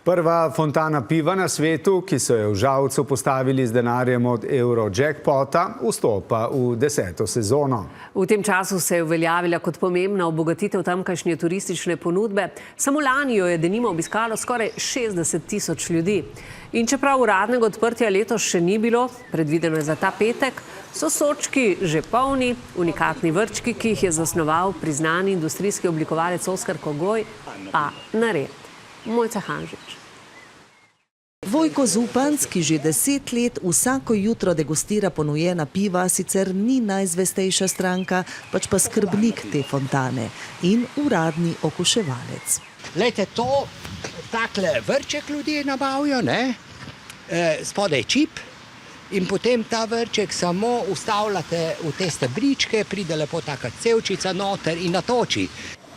Prva fontana piva na svetu, ki so jo v Žalcu postavili z denarjem od Eurojackpota, vstopa v 10. sezono. V tem času se je uveljavila kot pomembna obogatitev tamkajšnje turistične ponudbe. Samo lani jo je denimo obiskalo skoraj 60 000 ljudi. In čeprav uradnega odprtja letos še ni bilo, predvideno je za ta petek, so sodčki že polni, unikatni vrčki, ki jih je zasnoval priznani industrijski oblikovalec Oskar Kogoj, pa nared. Mojca Hanžič. Vojko Zupanc, ki že 10 let vsako jutro degustira ponujena piva, sicer ni najzvestejša stranka, pač pa skrbnik te fontane in uradni okuševalec. Lejte, takle vrček ljudje nabavijo, ne? Spodaj čip in potem ta vrček samo vstavljate v te stebričke, pride lepo taka cevčica noter in natoči.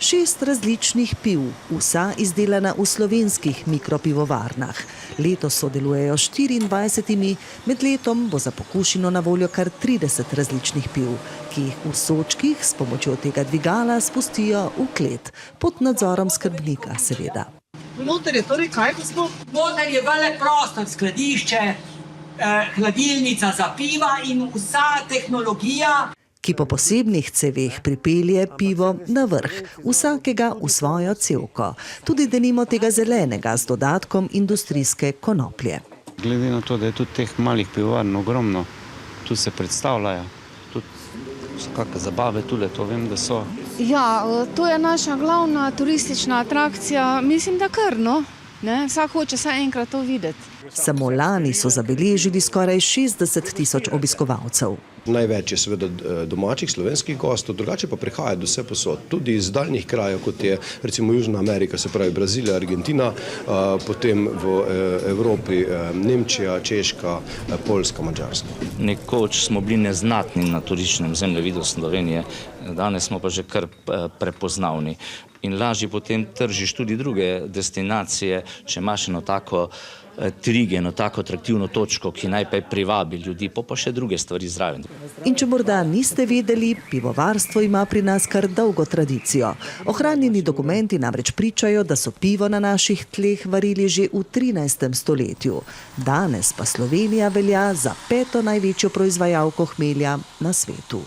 6 različnih piv, vsa izdelana v slovenskih mikropivovarnah. Letos sodelujejo 24, med letom bo za pokušino na voljo kar 30 različnih piv, ki jih v sočkih s pomočjo tega dvigala spustijo v klet, pod nadzorom skrbnika seveda. Noter je torej kaj, gospod? Noter je velik prostor, skladišče, hladilnica za piva in vsa tehnologija, ki po posebnih ceveh pripelje pivo na vrh, vsakega v svojo cevko. Tudi denimo tega zelenega z dodatkom industrijske konoplje. Glede na to, da je tudi teh malih pivovarn ogromno, tu se predstavljajo, tudi kakšne zabave tule, to vem, da so. Ja, to je naša glavna turistična atrakcija, mislim, da kar, no. Vsak hoče vsaj enkrat to videti. Samo lani so zabeležili skoraj 60 000 obiskovalcev. Največ je seveda domačih slovenskih gostov, drugače pa prihajajo do vse posod, tudi iz daljnih krajev, kot je recimo Južna Amerika, se pravi Brazilija, Argentina, potem v Evropi Nemčija, Češka, Poljska, Madžarska. Nekoč smo bili neznatni na turističnem zemljevidu Slovenije, danes smo pa že kar prepoznavni. In lažje potem tržiš tudi druge destinacije, če imaš eno tako trige, eno tako atraktivno točko, ki najprej privabi ljudi, pa še druge stvari zraven. In če morda niste vedeli, pivovarstvo ima pri nas kar dolgo tradicijo. Ohranjeni dokumenti namreč pričajo, da so pivo na naših tleh varili že v 13. stoletju. Danes pa Slovenija velja za 5. največjo proizvajalko hmelja na svetu.